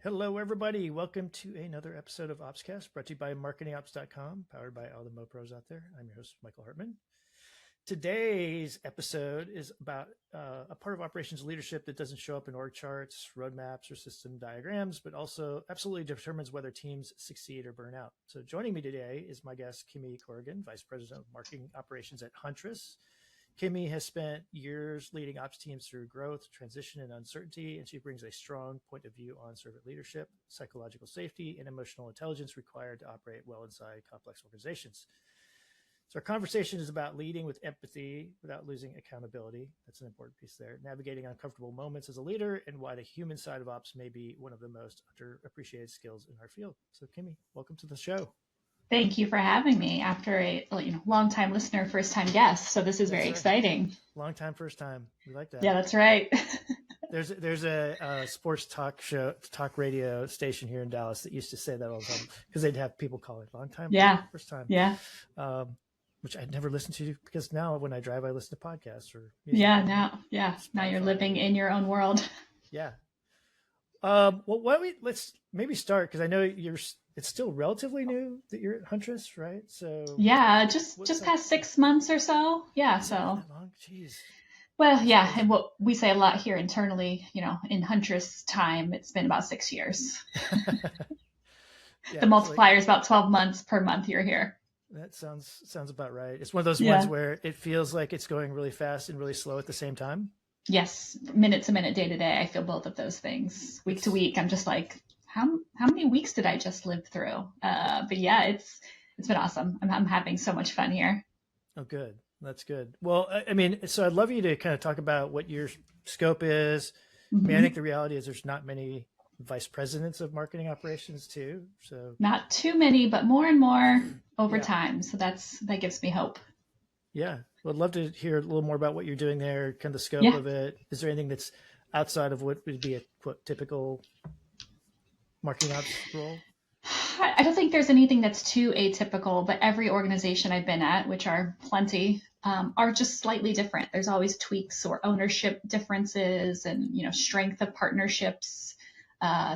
Hello, everybody. Welcome to another episode of OpsCast, brought to you by marketingops.com, powered by all the MoPros out there. I'm your host, Michael Hartmann. Today's episode is about a part of operations leadership that doesn't show up in org charts, roadmaps, or system diagrams, but also absolutely determines whether teams succeed or burn out. So joining me today is my guest, Kimi Corrigan, Vice President of Marketing Operations at Huntress. Kimi has spent years leading ops teams through growth, transition, and uncertainty, and she brings a strong point of view on servant leadership, psychological safety, and emotional intelligence required to operate well inside complex organizations. So our conversation is about leading with empathy without losing accountability. That's an important piece there. Navigating uncomfortable moments as a leader and why the human side of ops may be one of the most underappreciated skills in our field. So Kimi, welcome to the show. Thank you for having me after a long-time listener, first-time guest. So this is very exciting. Long time, first time. We like that. Yeah, that's right. There's a sports talk radio station here in Dallas that used to say that all the time because they'd have people call it long time, first time. Yeah. Which I'd never listened to because now when I drive, I listen to podcasts or music. Now you're living in your own world. Yeah. Let's maybe start because I know it's still relatively new that you're at Huntress, right? So yeah, just past 6 months or so. Yeah, so. That long? Jeez. Well, yeah, and what we say a lot here internally, in Huntress time, it's been about 6 years. The multiplier is about 12 months per month you're here. That sounds about right. It's one of those ones where it feels like it's going really fast and really slow at the same time. Yes, minute to minute, day to day. I feel both of those things. Week to week, I'm just like, how many weeks did I just live through? But yeah, it's been awesome. I'm having so much fun here. Oh, good. That's good. Well, I mean, so I'd love you to kind of talk about what your scope is. Mm-hmm. I mean, I think the reality is there's not many vice presidents of marketing operations too. So not too many, but more and more over time. So that gives me hope. Yeah. Well, I'd love to hear a little more about what you're doing there, kind of the scope of it. Is there anything that's outside of what would be a typical marketing ops role? I don't think there's anything that's too atypical, but every organization I've been at, which are plenty, are just slightly different. There's always tweaks or ownership differences and, strength of partnerships,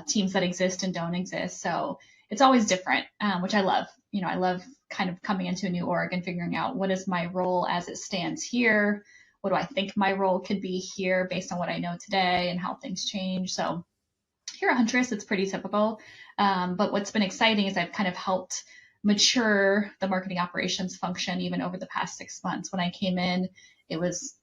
teams that exist and don't exist. So it's always different, which I love. I love kind of coming into a new org and figuring out what is my role as it stands here. What do I think my role could be here based on what I know today and how things change? So here at Huntress, it's pretty typical. But what's been exciting is I've kind of helped mature the marketing operations function even over the past 6 months. When I came in,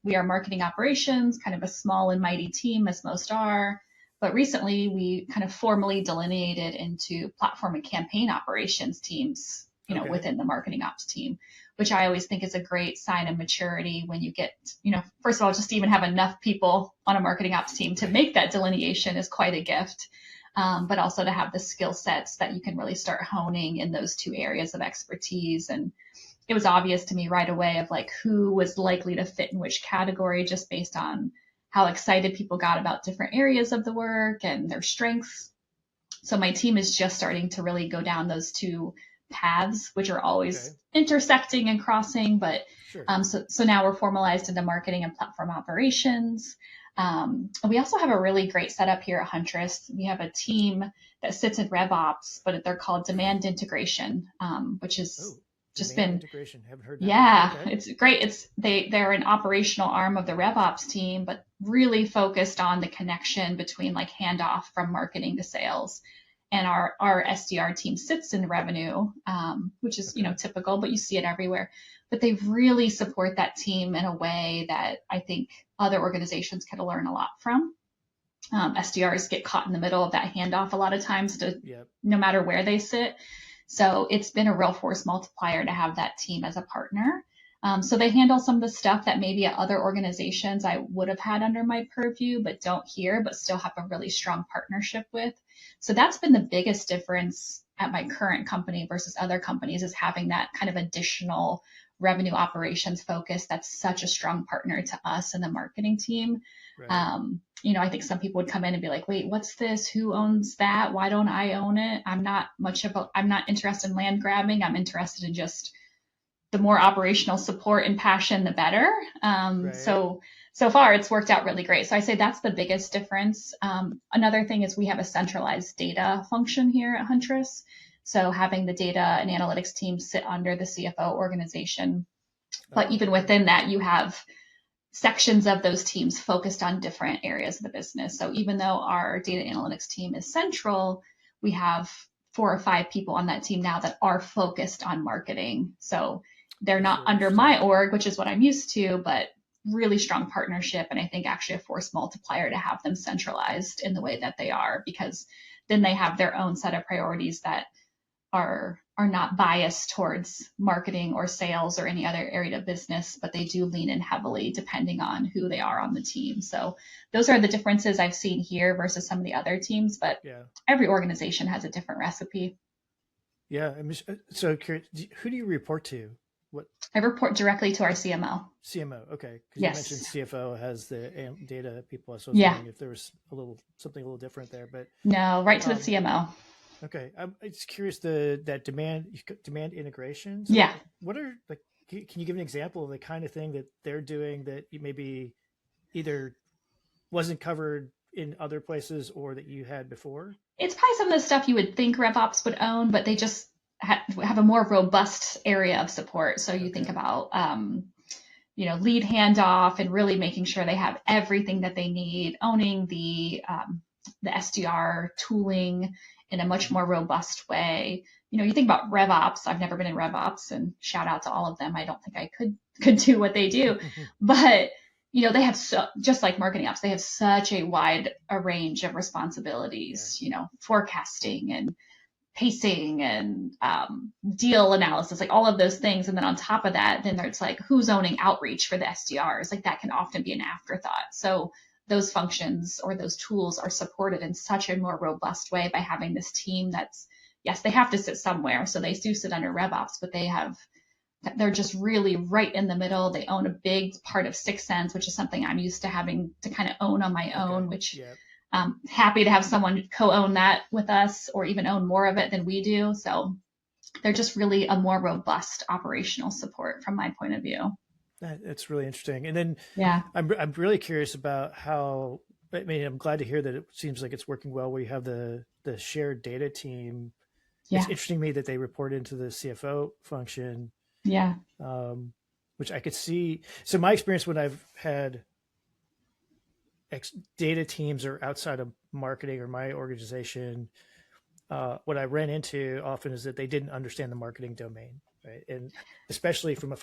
we are marketing operations, kind of a small and mighty team as most are. But recently we kind of formally delineated into platform and campaign operations teams, within the marketing ops team, which I always think is a great sign of maturity when you get, first of all, just to even have enough people on a marketing ops team to make that delineation is quite a gift. But also to have the skill sets that you can really start honing in those two areas of expertise. And it was obvious to me right away of like who was likely to fit in which category just based on how excited people got about different areas of the work and their strengths. So my team is just starting to really go down those two paths, which are always intersecting and crossing. But so now we're formalized into marketing and platform operations. We also have a really great setup here at Huntress. We have a team that sits in RevOps, but they're called Demand Integration, which is just been integration. Haven't heard that. Yeah, okay. It's great. They're an operational arm of the RevOps team, but really focused on the connection between like handoff from marketing to sales. And our SDR team sits in revenue, which is typical, but you see it everywhere. But they really support that team in a way that I think other organizations can learn a lot from. SDRs get caught in the middle of that handoff a lot of times, no matter where they sit. So it's been a real force multiplier to have that team as a partner. So they handle some of the stuff that maybe at other organizations I would have had under my purview, but don't here, but still have a really strong partnership with. So that's been the biggest difference at my current company versus other companies, is having that kind of additional revenue operations focus that's such a strong partner to us and the marketing team. Right. I think some people would come in and be like, wait, what's this? Who owns that? Why don't I own it? I'm not interested in land grabbing. I'm interested in just the more operational support and passion, the better. Right. So far it's worked out really great. So I say that's the biggest difference. Another thing is we have a centralized data function here at Huntress. So having the data and analytics team sit under the CFO organization. But even within that, you have sections of those teams focused on different areas of the business. So even though our data analytics team is central, we have 4 or 5 people on that team now that are focused on marketing. So they're not under my org, which is what I'm used to, but really strong partnership. And I think actually a force multiplier to have them centralized in the way that they are, because then they have their own set of priorities that are not biased towards marketing or sales or any other area of business, but they do lean in heavily depending on who they are on the team. So those are the differences I've seen here versus some of the other teams, but every organization has a different recipe. Yeah. I'm so curious, who do you report to? What? I report directly to our CMO. CMO, okay. Because yes. You mentioned CFO has the data people. So I was wondering if there was something a little different there, but no, right to the CMO. Okay, I'm just curious that demand integrations. Yeah. What are can you give an example of the kind of thing that they're doing that you maybe either wasn't covered in other places or that you had before? It's probably some of the stuff you would think RevOps would own, but they just have a more robust area of support. So you think about, lead handoff and really making sure they have everything that they need, owning the SDR tooling in a much more robust way. You think about RevOps. I've never been in RevOps, and shout out to all of them. I don't think I could do what they do, but they have just like marketing ops, they have such a wide range of responsibilities, forecasting and pacing and deal analysis, like all of those things. And then on top of that, then there's like who's owning outreach for the SDRs. Like that can often be an afterthought. So those functions or those tools are supported in such a more robust way by having this team that's, yes, they have to sit somewhere. So they do sit under RevOps, but they're just really right in the middle. They own a big part of 6 Sense, which is something I'm used to having to kind of own on my own, which I'm happy to have someone co-own that with us or even own more of it than we do. So they're just really a more robust operational support from my point of view. That's really interesting. And then I'm really curious about how, I'm glad to hear that it seems like it's working well where you have the shared data team. It's interesting to me that they report into the CFO function. Yeah. Which I could see. So my experience when I've had data teams or outside of marketing or my organization, what I ran into often is that they didn't understand the marketing domain. Right. And especially from a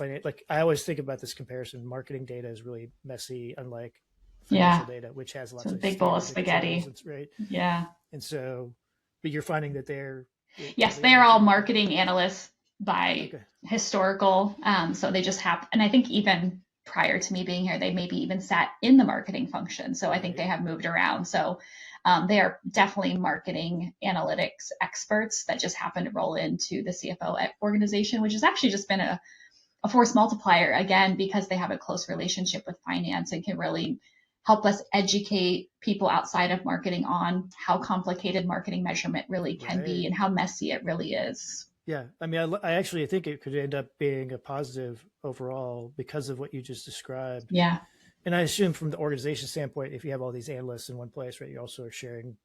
I always think about this comparison. Marketing data is really messy, unlike financial data, which has lots of big bowl of spaghetti. Right. Yeah. And so, but you're finding that they're all marketing analysts by historical. So they just have, and I think even prior to me being here, they maybe even sat in the marketing function. So I think they have moved around. So they are definitely marketing analytics experts that just happen to roll into the CFO organization, which has actually just been a force multiplier, again, because they have a close relationship with finance and can really help us educate people outside of marketing on how complicated marketing measurement really can be and how messy it really is. Yeah. I actually think it could end up being a positive overall because of what you just described. Yeah. And I assume from the organization standpoint, if you have all these analysts in one place, right, you also are sharing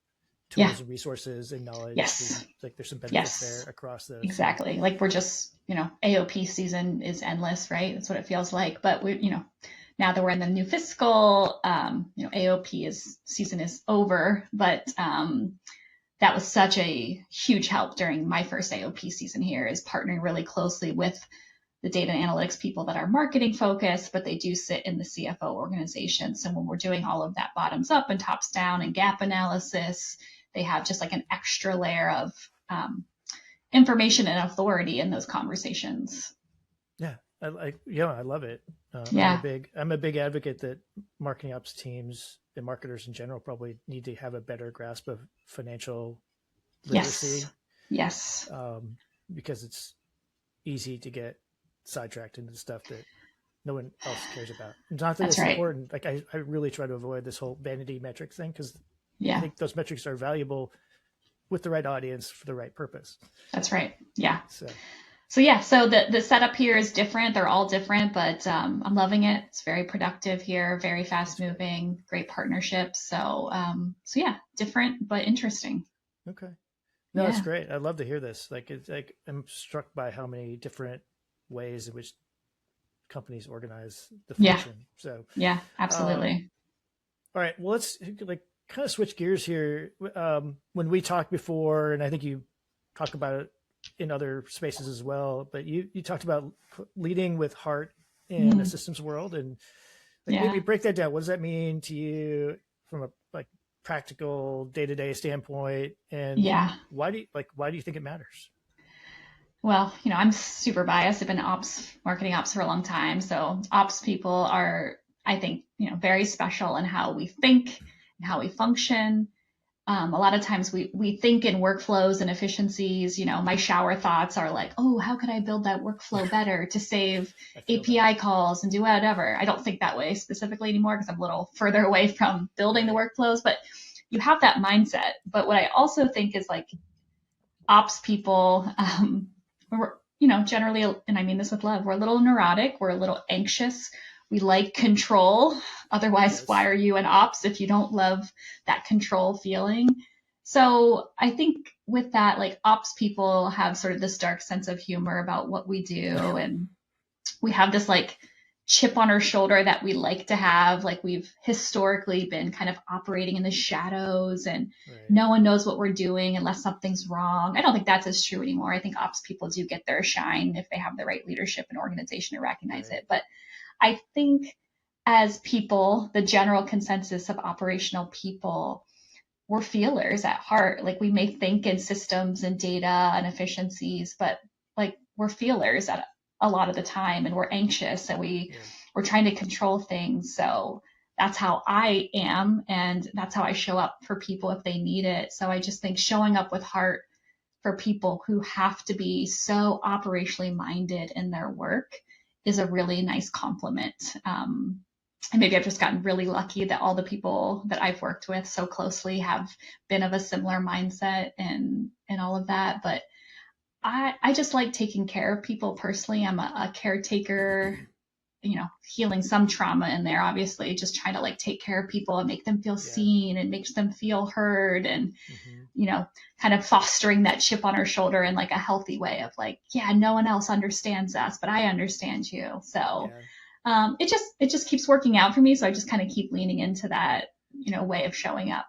tools and resources and knowledge. Yes. Like there's some benefits there across those. Exactly. Like we're just, AOP season is endless, right? That's what it feels like. But we, now that we're in the new fiscal, AOP season is over, but that was such a huge help during my first AOP season here, is partnering really closely with the data and analytics people that are marketing focused, but they do sit in the CFO organization. So when we're doing all of that bottoms up and tops down and gap analysis, they have just like an extra layer of information and authority in those conversations. Yeah. I love it. I'm a big advocate that marketing ops teams and marketers in general probably need to have a better grasp of financial literacy. Yes. Because it's easy to get sidetracked into stuff that no one else cares about. Not that it's important. Like I really try to avoid this whole vanity metrics thing because I think those metrics are valuable with the right audience for the right purpose. That's right. Yeah. So yeah, so the setup here is different. They're all different, but I'm loving it. It's very productive here, very fast That's great. moving, great partnerships. So yeah, different but interesting. Okay. No, that's Yeah, great. I'd love to hear this. Like, it's like I'm struck by how many different ways in which companies organize the yeah, function. So, yeah, um, absolutely. all right. Well, let's like kind of switch gears here. When we talked before, and I think you talk about it in other spaces as well, but you talked about leading with heart in a Mm, systems world, and like maybe yeah. break that down. What does that mean to you from a like practical day to day standpoint, and Yeah. why do you think it matters? Well, I'm super biased. I've been marketing ops for a long time. So ops people are, I think, very special in how we think and how we function. A lot of times we think in workflows and efficiencies. My shower thoughts are like, oh, how could I build that workflow better to save I feel that. API calls and do whatever? I don't think that way specifically anymore because I'm a little further away from building the Right. workflows, but you have that mindset. But what I also think is like ops people, we're, generally, and I mean this with love, we're a little neurotic, we're a little anxious. We like control. Otherwise, why Yes. are you an ops if you don't love that control feeling? So I think with that, like ops people have sort of this dark sense of humor about what we do. And we have this like chip on our shoulder that we like to have. Like we've historically been kind of operating in the shadows and Right. no one knows what we're doing unless something's wrong. I don't think that's as true anymore. I think ops people do get their shine if they have the right leadership and organization to recognize Right. it. But I think as people, the general consensus of operational people, we're feelers at heart. Like we may think in systems and data and efficiencies, but like we're feelers at a lot of the time and we're anxious and Yeah. we're trying to control things. So that's how I am and that's how I show up for people if they need it. So I just think showing up with heart for people who have to be so operationally minded in their work is a really nice compliment. And maybe I've just gotten really lucky that all the people that I've worked with so closely have been of a similar mindset and all of that. But I just like taking care of people personally. I'm a caretaker, healing some trauma in there, obviously, just trying to like take care of people and make them feel Yeah. seen and makes them feel heard and, Hmm. you know, kind of fostering that chip on our shoulder in like a healthy way of like, yeah, no one else understands us, but I understand you. So Yeah. it just keeps working out for me. So I just kind of keep leaning into that, way of showing up.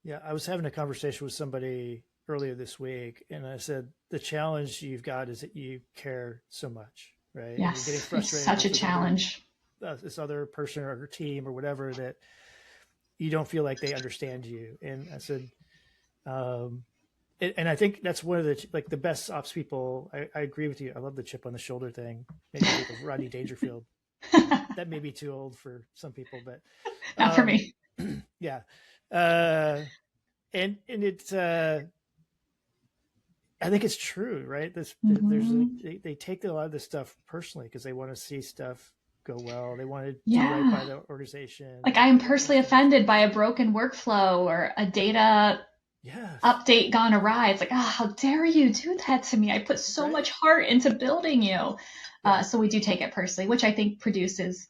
Yeah. I was having a conversation with somebody earlier this week, and I said the challenge you've got is that you care so much, right? And you're getting Yes, it's frustrated such with a challenge. this other person or team or whatever, that you don't feel like they understand you. And I said, um, and I think that's one of the like the best ops people. I agree with you. I love the chip on the shoulder thing. Makes me think of Rodney Dangerfield. That may be too old for some people, but Not for um, me. yeah. Uh, and it's I think it's true, right? Hmm. They take a lot of this stuff personally because they want to see stuff go well. They want to do right Yeah. by the organization, Like I am and personally things. offended by a broken workflow or a data Yes, update gone awry. It's like, oh, how dare you do that to me? I put so right. much heart into building you. Yeah, So we do take it personally, which I think produces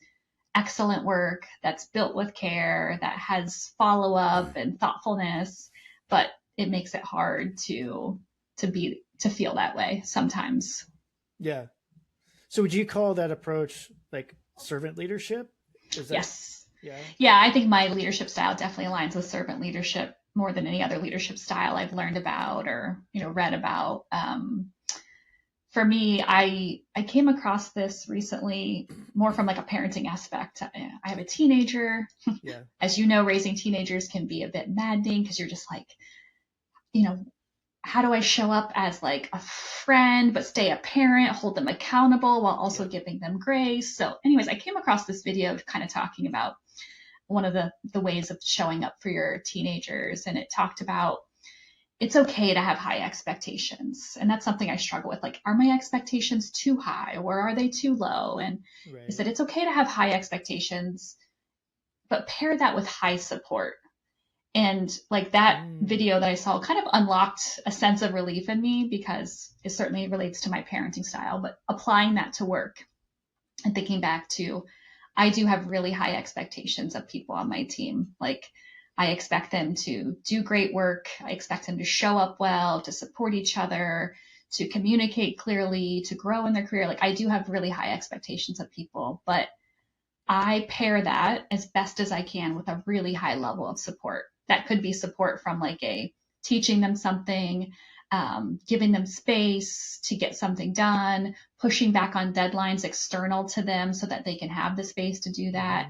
excellent work that's built with care, that has follow up and thoughtfulness, but it makes it hard to feel that way sometimes. yeah. So would you call that approach like servant leadership? Is that Yes. yeah? Yeah, I think my leadership style definitely aligns with servant leadership more than any other leadership style I've learned about or read about. For me, I came across this recently more from like a parenting aspect. I have a teenager. Yeah, As you know, raising teenagers can be a bit maddening because you're just like, you know, how do I show up as like a friend but stay a parent, hold them accountable while also yeah. giving them grace? So, anyways, I came across this video kind of talking about one of the ways of showing up for your teenagers, and it talked about it's okay to have high expectations. And that's something I struggle with. Like, are my expectations too high or are they too low? And he Right. said, it's okay to have high expectations, but pair that with high support. And like that video that I saw kind of unlocked a sense of relief in me, because it certainly relates to my parenting style, but applying that to work and thinking back to, I do have really high expectations of people on my team. Like, I expect them to do great work. I expect them to show up well, to support each other, to communicate clearly, to grow in their career. Like, I do have really high expectations of people, but I pair that as best as I can with a really high level of support. That could be support from like a teaching them something, giving them space to get something done, pushing back on deadlines external to them so that they can have the space to do that.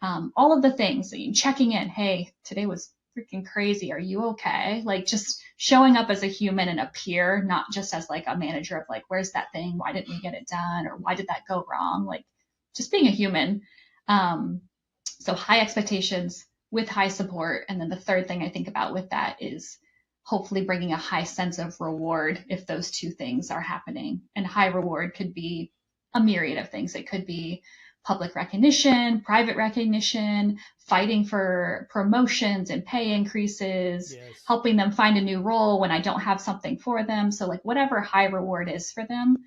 All of the things, checking in. Hey, today was freaking crazy. Are you okay? Like, just showing up as a human and a peer, not just as like a manager of like, where's that thing? Why didn't we get it done? Or why did that go wrong? Like, just being a human. So high expectations with high support. And then the third thing I think about with that is hopefully bringing a high sense of reward if those two things are happening. And high reward could be a myriad of things. It could be public recognition, private recognition, fighting for promotions and pay increases, helping them find a new role when I don't have something for them. So like whatever high reward is for them.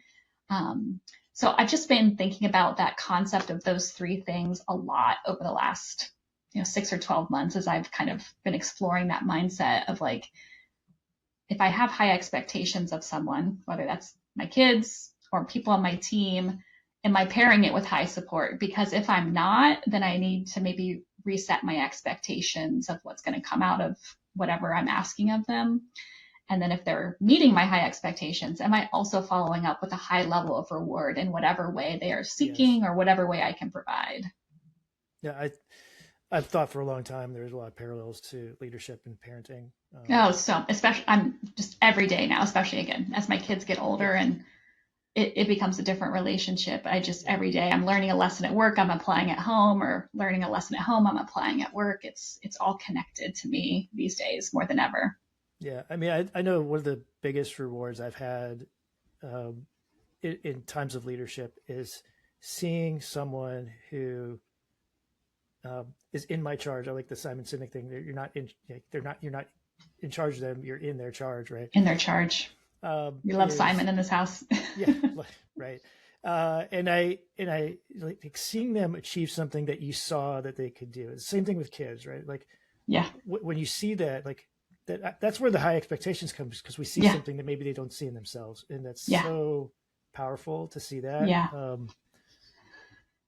So I've just been thinking about that concept of those three things a lot over the last 6 or 12 months, as I've kind of been exploring that mindset of like, if I have high expectations of someone, whether that's my kids or people on my team, am I pairing it with high support? Because if I'm not, then I need to maybe reset my expectations of what's going to come out of whatever I'm asking of them. And then if they're meeting my high expectations, am I also following up with a high level of reward in whatever way they are seeking or whatever way I can provide? Yeah, I've thought for a long time there's a lot of parallels to leadership and parenting. So especially, I'm just every day now, especially again, as my kids get older and it becomes a different relationship. Every day I'm learning a lesson at work, I'm applying at home, or learning a lesson at home, I'm applying at work. It's all connected to me these days more than ever. Yeah. I mean, I know one of the biggest rewards I've had in times of leadership is seeing someone who is in my charge. I like the Simon Sinek thing. You're not in charge of them. You're in their charge, right? In their charge. We love Simon in this house. Yeah, right. And I like seeing them achieve something that you saw that they could do. It's the same thing with kids, right? Like, when you see that, like that's where the high expectations comes, because we see something that maybe they don't see in themselves, and that's so powerful to see that.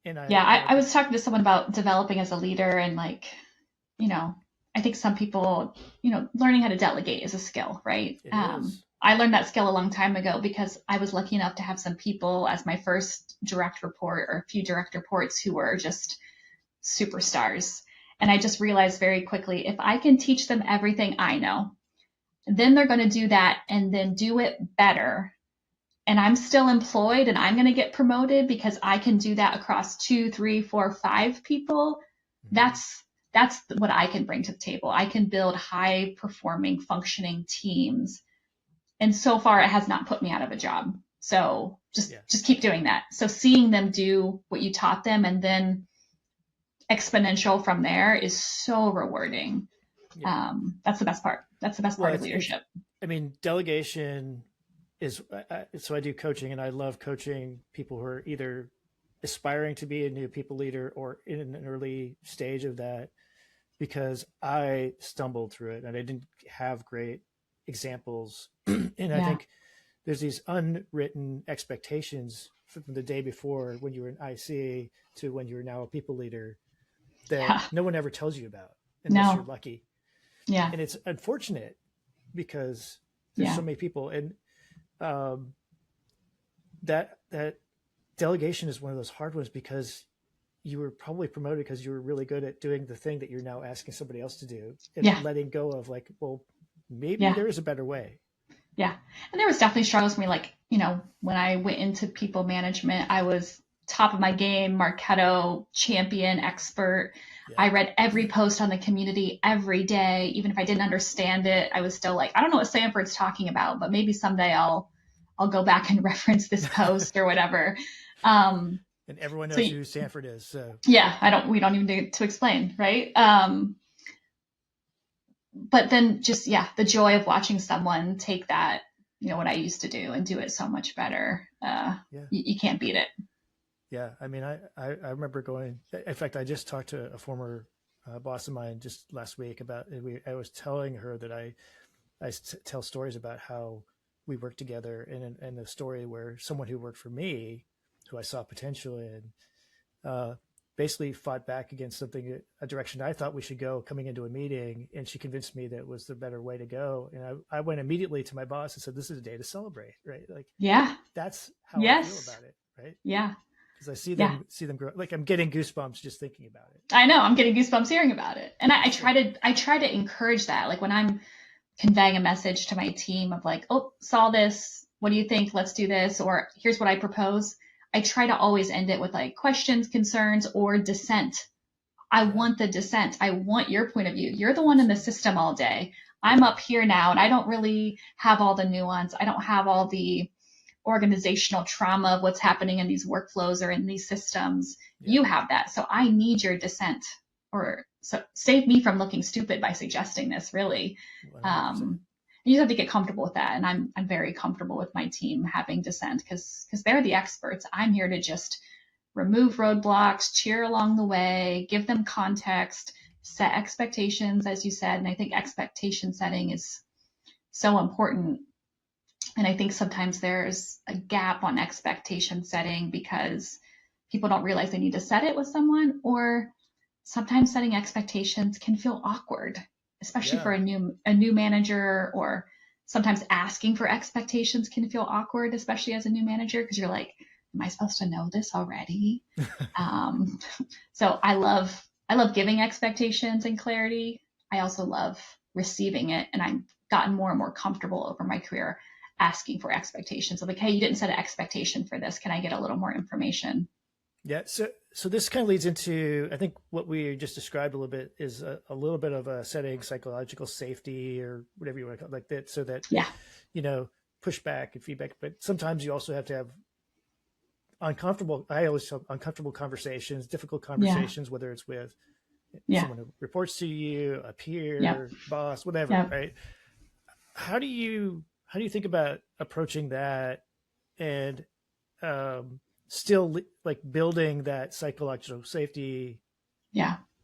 And I was talking to someone about developing as a leader, and like, I think some people, learning how to delegate is a skill, right? I learned that skill a long time ago because I was lucky enough to have some people as my first direct report, or a few direct reports, who were just superstars. And I just realized very quickly, if I can teach them everything I know, then they're going to do that and then do it better. And I'm still employed and I'm going to get promoted because I can do that across 2, 3, 4, 5 people. That's what I can bring to the table. I can build high performing, functioning teams. And so far it has not put me out of a job. So just keep doing that. So seeing them do what you taught them and then exponential from there is so rewarding. That's the best part. That's the best part of leadership. I mean, delegation is, so I do coaching, and I love coaching people who are either aspiring to be a new people leader or in an early stage of that, because I stumbled through it and I didn't have great examples. And I think there's these unwritten expectations from the day before, when you were an IC to when you're now a people leader, that no one ever tells you about unless you're lucky. Yeah. And it's unfortunate because there's so many people, and that delegation is one of those hard ones, because you were probably promoted because you were really good at doing the thing that you're now asking somebody else to do, and letting go of like, well, maybe there is a better way. Yeah. And there was definitely struggles for me. Like, when I went into people management, I was top of my game, Marketo champion, expert. I read every post on the community every day. Even if I didn't understand it, I was still like, I don't know what Sanford's talking about, but maybe someday I'll go back and reference this post or whatever. And everyone knows who Sanford is. So we don't even need to explain, right? but then just, yeah, the joy of watching someone take that, what I used to do and do it so much better. Yeah. You can't beat it. Yeah. I mean, I remember going, in fact, I just talked to a former boss of mine just last week about, I was telling her that I tell stories about how we worked together, and the story where someone who worked for me, who I saw potential in, basically fought back against something, a direction I thought we should go coming into a meeting. And she convinced me that was the better way to go. And I went immediately to my boss and said, this is a day to celebrate, right? Like, Yeah. that's how I feel Yes. about it. Right. Yeah. Because I Yeah. see them grow. Like, I'm getting goosebumps just thinking about it. I know, I'm getting goosebumps hearing about it. And I try to encourage that. Like when I'm conveying a message to my team of like, oh, saw this, what do you think? Let's do this. Or here's what I propose. I try to always end it with like questions, concerns, or dissent. I want the dissent. I want your point of view. You're the one in the system all day. I'm up here now and I don't really have all the nuance. I don't have all the organizational trauma of what's happening in these workflows or in these systems. Yeah. You have that. So I need your dissent, or so save me from looking stupid by suggesting this, really. You just have to get comfortable with that. And I'm very comfortable with my team having dissent because they're the experts. I'm here to just remove roadblocks, cheer along the way, give them context, set expectations, as you said. And I think expectation setting is so important. And I think sometimes there's a gap on expectation setting because people don't realize they need to set it with someone, or sometimes setting expectations can feel awkward, especially for a new manager, or sometimes asking for expectations can feel awkward, especially as a new manager, because you're like, am I supposed to know this already? So I love giving expectations and clarity. I also love receiving it. And I've gotten more and more comfortable over my career asking for expectations of like, hey, you didn't set an expectation for this. Can I get a little more information? Yeah. So this kind of leads into, I think what we just described a little bit is a little bit of a setting psychological safety, or whatever you want to call it, like that. So that, pushback and feedback, but sometimes you also have to have uncomfortable conversations, difficult conversations, whether it's with someone who reports to you, a peer, boss, whatever, right? How do you think about approaching that and still like building that psychological safety?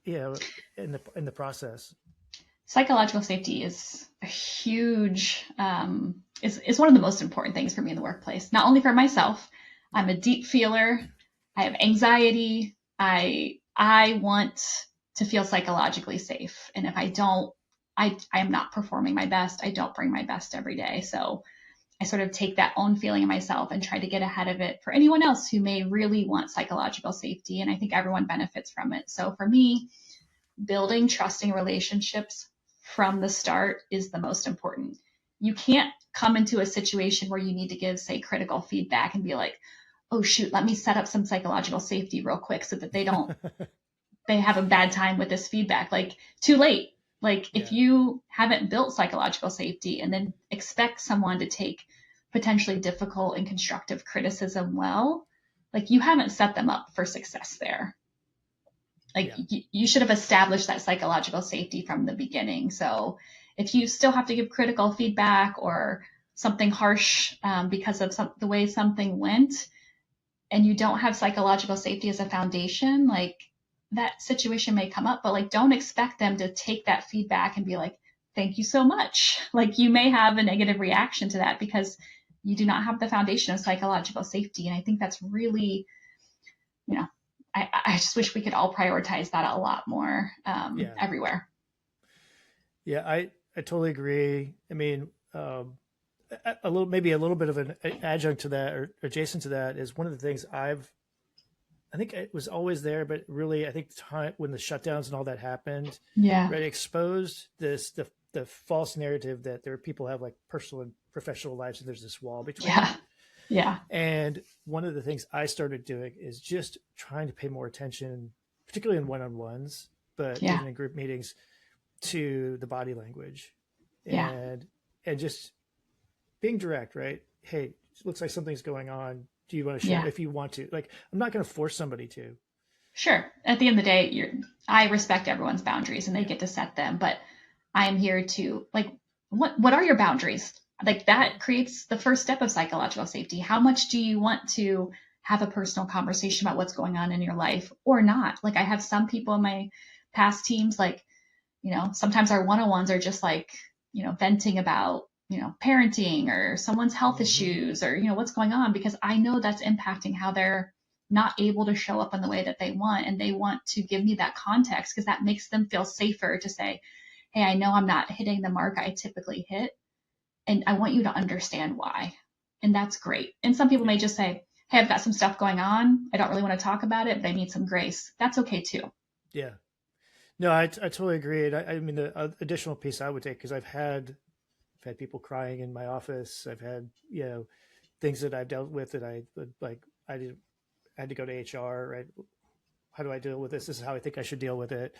In the process. Psychological safety is a huge, is one of the most important things for me in the workplace. Not only for myself, I'm a deep feeler. I have anxiety. I want to feel psychologically safe, and if I don't, I am not performing my best. I don't bring my best every day. So I sort of take that own feeling in myself and try to get ahead of it for anyone else who may really want psychological safety. And I think everyone benefits from it. So for me, building trusting relationships from the start is the most important. You can't come into a situation where you need to give, say, critical feedback and be like, oh, shoot, let me set up some psychological safety real quick so that they have a bad time with this feedback. Like, too late. Like, if you haven't built psychological safety and then expect someone to take potentially difficult and constructive criticism well, like, you haven't set them up for success there. Like, you should have established that psychological safety from the beginning. So if you still have to give critical feedback or something harsh because of the way something went, and you don't have psychological safety as a foundation, like, that situation may come up, but like, don't expect them to take that feedback and be like, thank you so much. Like, you may have a negative reaction to that because you do not have the foundation of psychological safety. And I think that's really, I just wish we could all prioritize that a lot more everywhere. Yeah, I totally agree. I mean, maybe a little bit of an adjunct to that, or adjacent to that, is one of the things I think it was always there, but really, I think the time when the shutdowns and all that happened, right, exposed the false narrative that there are people who have like personal and professional lives, and there's this wall between. Yeah. And one of the things I started doing is just trying to pay more attention, particularly in one-on-ones, but even in group meetings, to the body language, and just being direct, right? Hey, it looks like something's going on. Do you want to share if you want to? Like, I'm not going to force somebody to. Sure. At the end of the day, I respect everyone's boundaries and they get to set them. But I am here to like, what are your boundaries? Like that creates the first step of psychological safety. How much do you want to have a personal conversation about what's going on in your life or not? Like I have some people in my past teams, like, sometimes our one-on-ones are just like, venting about, parenting or someone's health issues or, what's going on, because I know that's impacting how they're not able to show up in the way that they want. And they want to give me that context because that makes them feel safer to say, hey, I know I'm not hitting the mark I typically hit, and I want you to understand why. And that's great. And some people may just say, hey, I've got some stuff going on. I don't really want to talk about it, but I need some grace. That's okay too. Yeah. No, I totally agree. And I mean, the additional piece I would take, because I've had people crying in my office. I've had, things that I've dealt with that I had to go to HR, right? How do I deal with this? This is how I think I should deal with it.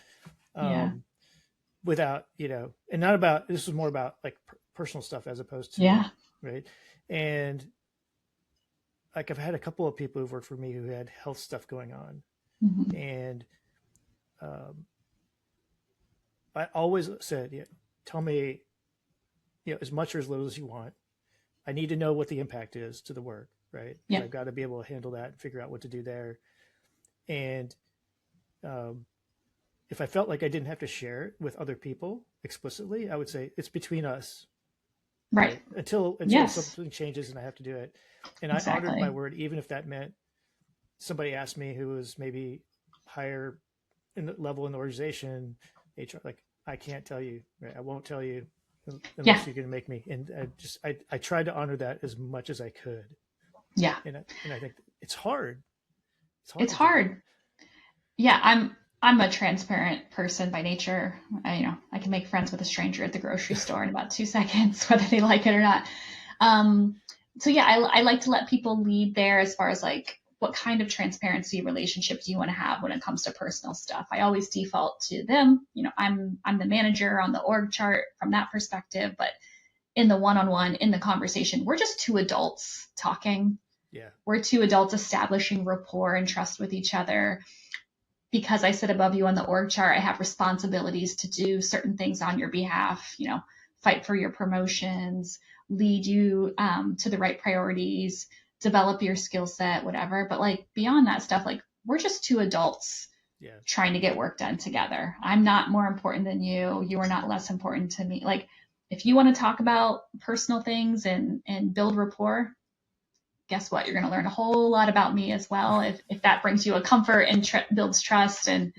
Without, and not about, this was more about like personal stuff as opposed to, right. And like, I've had a couple of people who've worked for me who had health stuff going on. And, I always said, tell me, as much or as little as you want. I need to know what the impact is to the work, right? Yeah. I've got to be able to handle that and figure out what to do there. And if I felt like I didn't have to share it with other people explicitly, I would say it's between us. Right. Until something changes and I have to do it. And I honored my word, even if that meant somebody asked me who was maybe higher in the level in the organization, HR, like, I can't tell you, right? I won't tell you unless you're going to make me. And I tried to honor that as much as I could. Yeah. And I think it's hard. It's hard. Yeah. I'm a transparent person by nature. I can make friends with a stranger at the grocery store in about 2 seconds, whether they like it or not. So yeah, I like to let people lead there as far as like, what kind of transparency relationship do you want to have when it comes to personal stuff? I always default to them. I'm the manager on the org chart from that perspective, but in the one-on-one, in the conversation, we're just two adults talking. Yeah. We're two adults establishing rapport and trust with each other. Because I sit above you on the org chart, I have responsibilities to do certain things on your behalf, fight for your promotions, lead you to the right priorities, develop your skill set, whatever. But like beyond that stuff, like we're just two adults trying to get work done together. I'm not more important than you. You are not less important to me. Like if you want to talk about personal things and build rapport, guess what? You're going to learn a whole lot about me as well. If that brings you a comfort and builds trust and,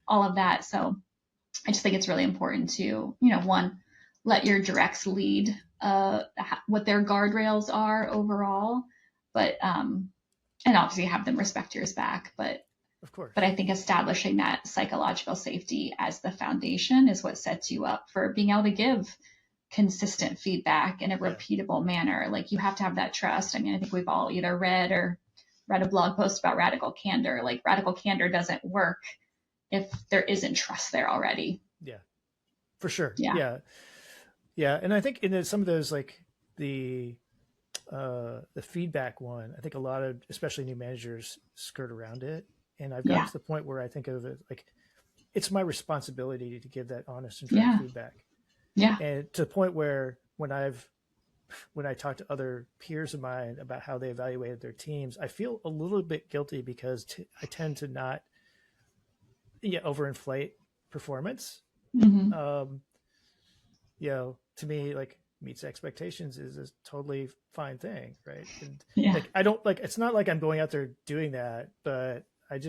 all of that. So I just think it's really important to, one, let your directs lead what their guardrails are overall, but, and obviously have them respect yours back. But of course. But I think establishing that psychological safety as the foundation is what sets you up for being able to give consistent feedback in a repeatable manner. Like you have to have that trust. I mean, I think we've all either read a blog post about radical candor. Like radical candor doesn't work if there isn't trust there already. Yeah, for sure. Yeah. And I think in some of those, like the feedback one, I think a lot of, especially new managers, skirt around it. And I've gotten to the point where I think of it like it's my responsibility to give that honest and true feedback. Yeah. And to the point where when I talk to other peers of mine about how they evaluated their teams, I feel a little bit guilty because I tend to not overinflate performance. Mm-hmm. To me, like meets expectations is a totally fine thing. Right. And Yeah. like, it's not like I'm going out there doing that, but I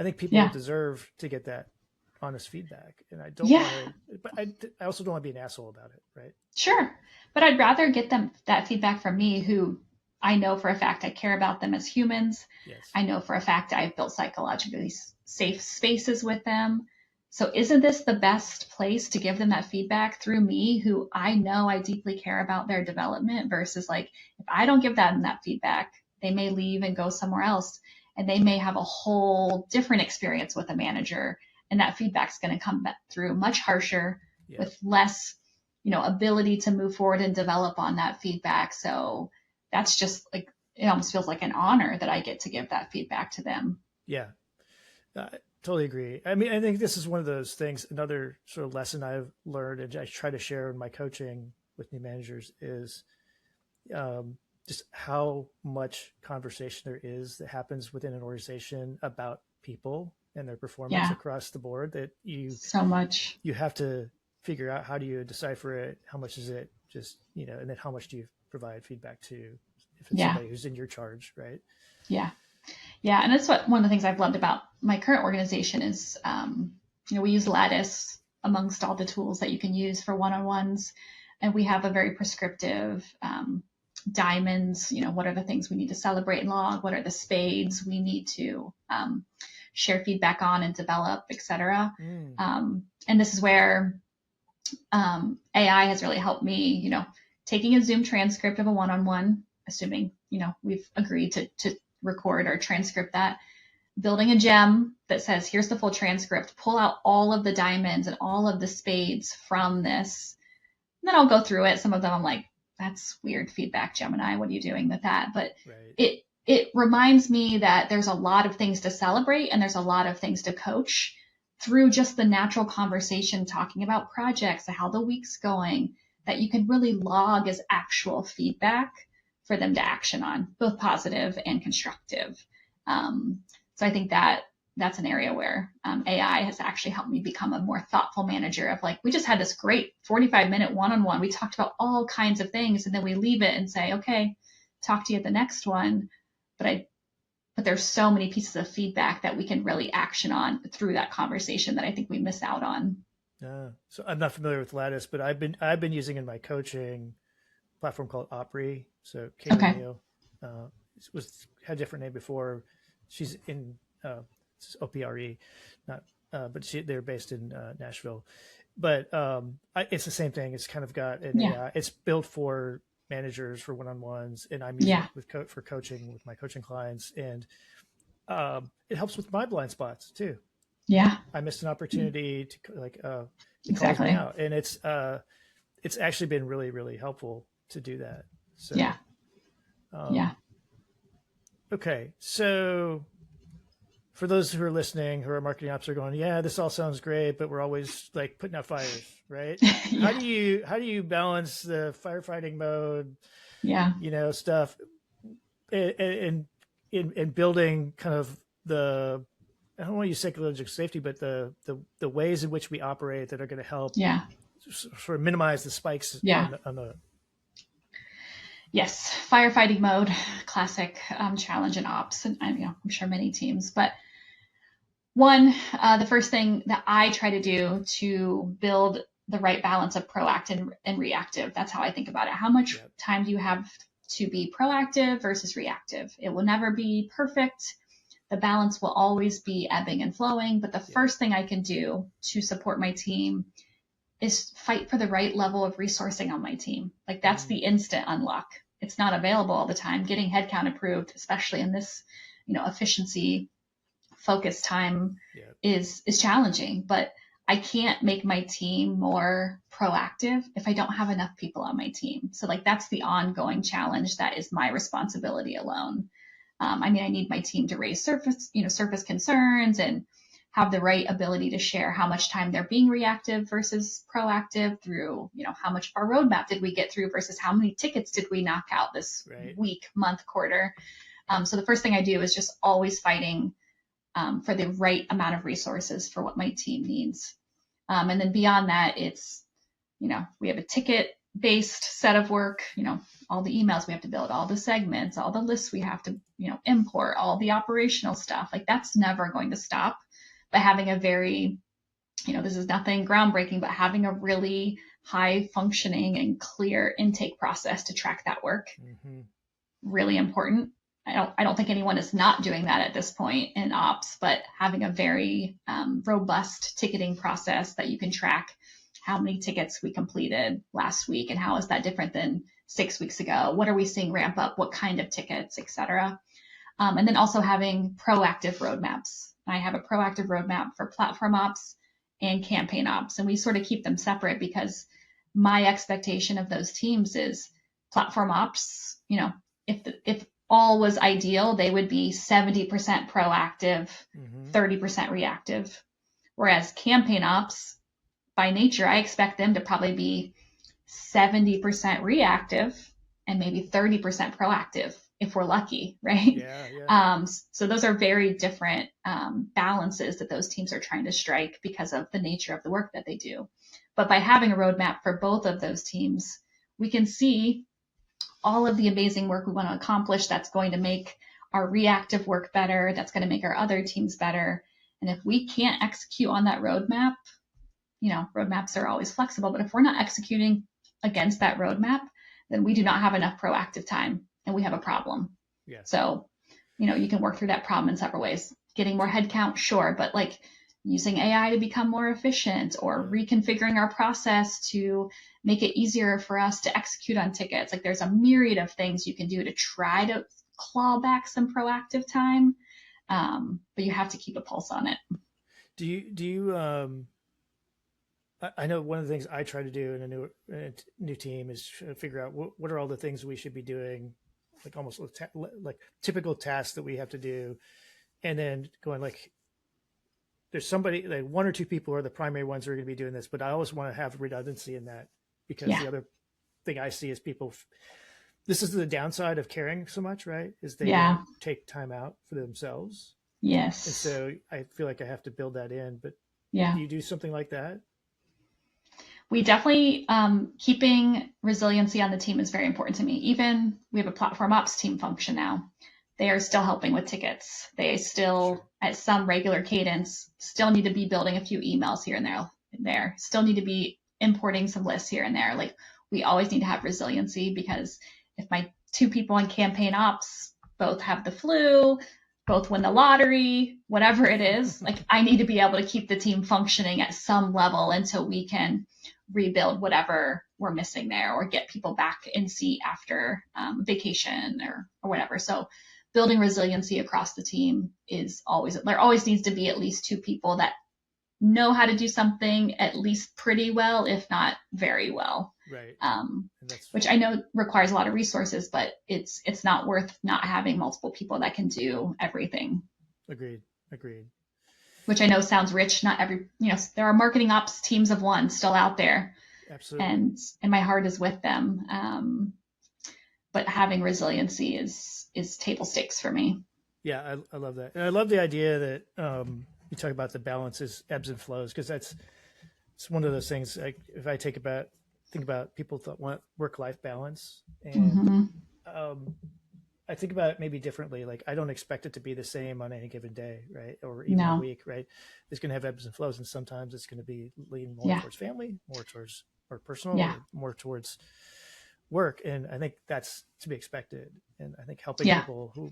think people deserve to get that honest feedback, and I don't want to, but I also don't want to be an asshole about it, right? Sure. But I'd rather get them that feedback from me, who I know for a fact I care about them as humans. Yes. I know for a fact I've built psychologically safe spaces with them. So isn't this the best place to give them that feedback through me, who I know I deeply care about their development, versus like, if I don't give them that feedback, they may leave and go somewhere else, and they may have a whole different experience with a manager. And that feedback's going to come back through much harsher with less, ability to move forward and develop on that feedback. So that's just like, it almost feels like an honor that I get to give that feedback to them. Yeah. Totally agree. I mean, I think this is one of those things, another sort of lesson I've learned and I try to share in my coaching with new managers is um, just how much conversation there is that happens within an organization about people and their performance Yeah, across the board that so much. you have to figure out how do you decipher it, how much is it just, and then how much do you provide feedback to if it's Yeah, somebody who's in your charge, right? yeah, yeah. And that's one of the things I've loved about my current organization is, we use Lattice amongst all the tools that you can use for one-on-ones. And we have a very prescriptive diamonds, what are the things we need to celebrate and log? What are the spades we need to share feedback on and develop, et cetera. And this is where AI has really helped me, taking a Zoom transcript of a one-on-one, assuming, we've agreed to record or transcript that, building a gem that says, here's the full transcript, pull out all of the diamonds and all of the spades from this. And then I'll go through it. Some of them I'm like, that's weird feedback, Gemini. What are you doing with that? But right. It reminds me that there's a lot of things to celebrate and there's a lot of things to coach through just the natural conversation, talking about projects and how the week's going, that you can really log as actual feedback for them to action on, both positive and constructive. So I think that's an area where AI has actually helped me become a more thoughtful manager of we just had this great 45-minute one-on-one. We talked about all kinds of things and then we leave it and say, okay, talk to you at the next one. But there's so many pieces of feedback that we can really action on through that conversation that I think we miss out on. So I'm not familiar with Lattice, but I've been using in my coaching platform called Opry. So Kate O'Neill had a different name before. She's in OPRE, not, but they're based in Nashville. But it's the same thing. It's kind of got an AI. It's built for managers for one-on-ones, and I'm using it for coaching with my coaching clients, and it helps with my blind spots too. Yeah, I missed an opportunity to it calls exactly me out, and it's actually been really, really helpful to do that. So okay, so for those who are listening, who are marketing ops, are going, yeah, this all sounds great, but we're always putting out fires, right? How do you balance the firefighting mode, stuff, and in building kind of the, I don't want to use psychological safety, but the ways in which we operate that are going to help sort of minimize the spikes on the Yes, firefighting mode, classic challenge in ops, and I'm sure many teams. But one, the first thing that I try to do to build the right balance of proactive and reactive, that's how I think about it. How much time do you have to be proactive versus reactive? It will never be perfect. The balance will always be ebbing and flowing. But the first thing I can do to support my team is fight for the right level of resourcing on my team. That's the instant unlock. It's not available all the time. Getting headcount approved, especially in this, efficiency focused time is challenging, but I can't make my team more proactive if I don't have enough people on my team. So that's the ongoing challenge that is my responsibility alone. I need my team to raise surface concerns and have the right ability to share how much time they're being reactive versus proactive through, how much of our roadmap did we get through versus how many tickets did we knock out this week, month, quarter. So the first thing I do is just always fighting for the right amount of resources for what my team needs. And then beyond that, it's, we have a ticket-based set of work, all the emails we have to build, all the segments, all the lists we have to, import, all the operational stuff. That's never going to stop. But having a very, this is nothing groundbreaking, but having a really high functioning and clear intake process to track that work, really important. I don't think anyone is not doing that at this point in ops, but having a very robust ticketing process that you can track how many tickets we completed last week and how is that different than 6 weeks ago? What are we seeing ramp up? What kind of tickets, et cetera? And then also having proactive roadmaps. I have a proactive roadmap for platform ops and campaign ops, and we sort of keep them separate because my expectation of those teams is platform ops, if all was ideal, they would be 70% proactive, Mm-hmm. 30% reactive. Whereas campaign ops, by nature, I expect them to probably be 70% reactive and maybe 30% proactive if we're lucky, right? Yeah, yeah. So those are very different balances that those teams are trying to strike because of the nature of the work that they do. But by having a roadmap for both of those teams, we can see all of the amazing work we want to accomplish that's going to make our reactive work better, that's going to make our other teams better. And if we can't execute on that roadmap, roadmaps are always flexible, but if we're not executing against that roadmap, then we do not have enough proactive time and we have a problem. Yeah. So, you can work through that problem in several ways. Getting more headcount, sure, but like using AI to become more efficient or reconfiguring our process to make it easier for us to execute on tickets. Like there's a myriad of things you can do to try to claw back some proactive time. But you have to keep a pulse on it. Do you I know one of the things I try to do in a new team is figure out what are all the things we should be doing, like almost like typical tasks that we have to do, and then going like, there's somebody like one or two people are the primary ones who are going to be doing this, but I always want to have redundancy in that because the other thing I see is people. This is the downside of caring so much, right? Is they don't take time out for themselves. Yes. And so I feel like I have to build that in. But do you do something like that? We definitely, keeping resiliency on the team is very important to me. Even we have a platform ops team function now. They are still helping with tickets. They still, at some regular cadence, still need to be building a few emails here and there. Still need to be importing some lists here and there. Like we always need to have resiliency because if my two people in campaign ops both have the flu, both win the lottery, whatever it is, like I need to be able to keep the team functioning at some level until we can rebuild whatever we're missing there or get people back in seat after vacation or whatever. So building resiliency across the team there always needs to be at least two people that know how to do something at least pretty well, if not very well. Right. Which I know requires a lot of resources, but it's not worth not having multiple people that can do everything. Agreed. Which I know sounds rich. Not every, there are marketing ops teams of one still out there. Absolutely. And my heart is with them. But having resiliency is table stakes for me. Yeah, I love that. And I love the idea that you talk about the balances, ebbs and flows, because it's one of those things. Like if I think about people that want work-life balance, and I think about it maybe differently. Like I don't expect it to be the same on any given day, right? Or even a week, right? It's going to have ebbs and flows, and sometimes it's going to be lean more towards family, more towards or personal, or more towards work. And I think that's to be expected. And I think helping people who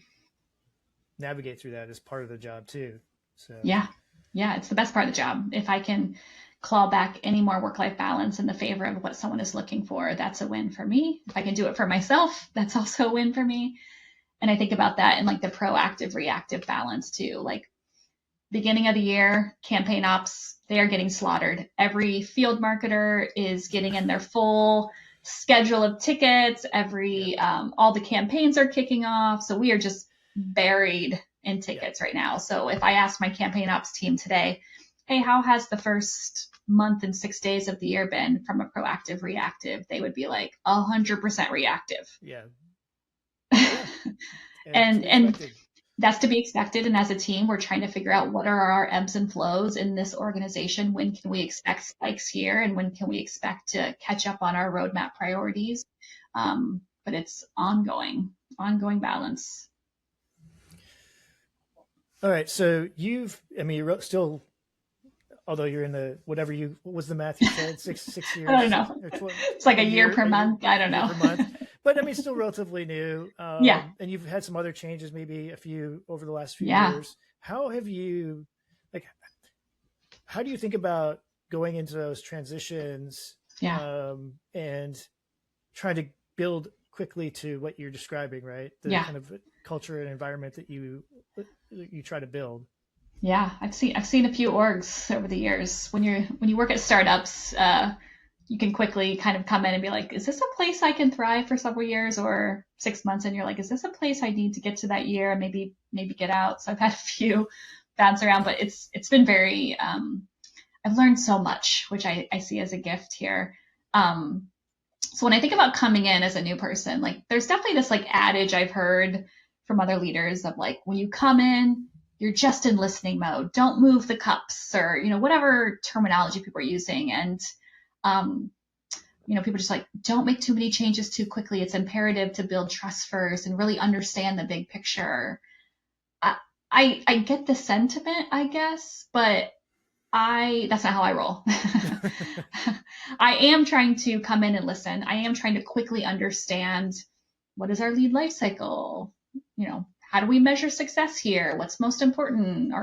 navigate through that is part of the job too. So yeah, it's the best part of the job. If I can claw back any more work-life balance in the favor of what someone is looking for, that's a win for me. If I can do it for myself, that's also a win for me. And I think about that in like the proactive reactive balance too. Like beginning of the year, campaign ops, they are getting slaughtered. Every field marketer is getting in their full schedule of tickets. All the campaigns are kicking off. So we are just buried in tickets right now. So if I ask my campaign ops team today, hey, how has the first month and 6 days of the year been from a proactive reactive? They would be like 100% reactive. Yeah. And that's to be expected. And as a team, we're trying to figure out what are our ebbs and flows in this organization. When can we expect spikes here? And when can we expect to catch up on our roadmap priorities? But it's ongoing balance. All right. So you're still, although you're in the, what was the math you said? 6 years? I don't know. It's like a year per month. I don't know. Per month. But I mean, still relatively new. And you've had some other changes, maybe a few over the last few years. How do you think about going into those transitions and trying to build quickly to what you're describing, right? The kind of culture and environment that you try to build. Yeah, I've seen a few orgs over the years. When you work at startups, you can quickly kind of come in and be like, is this a place I can thrive for several years or 6 months? And you're like, is this a place I need to get to that year and maybe get out? So I've had a few bounce around, but it's been very, I've learned so much, which I see as a gift here. So when I think about coming in as a new person, like there's definitely this like adage I've heard from other leaders of like, when you come in, you're just in listening mode. Don't move the cups or, whatever terminology people are using. And, people just like, don't make too many changes too quickly. It's imperative to build trust first and really understand the big picture. I get the sentiment, I guess, but that's not how I roll. I am trying to come in and listen. I am trying to quickly understand what is our lead life cycle? How do we measure success here? What's most important?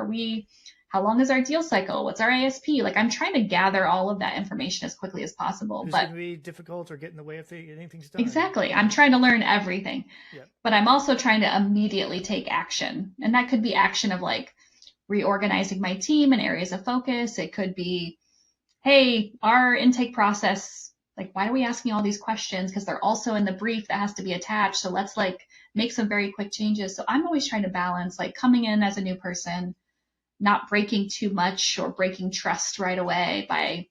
How long is our deal cycle? What's our ASP? Like I'm trying to gather all of that information as quickly as possible. Who's going to be difficult or get in the way if anything's done? Exactly. I'm trying to learn everything, but I'm also trying to immediately take action. And that could be action of like reorganizing my team in areas of focus. It could be, hey, our intake process, like, why are we asking all these questions? Because they're also in the brief that has to be attached. So let's like make some very quick changes. So I'm always trying to balance like coming in as a new person, not breaking too much or breaking trust right away by,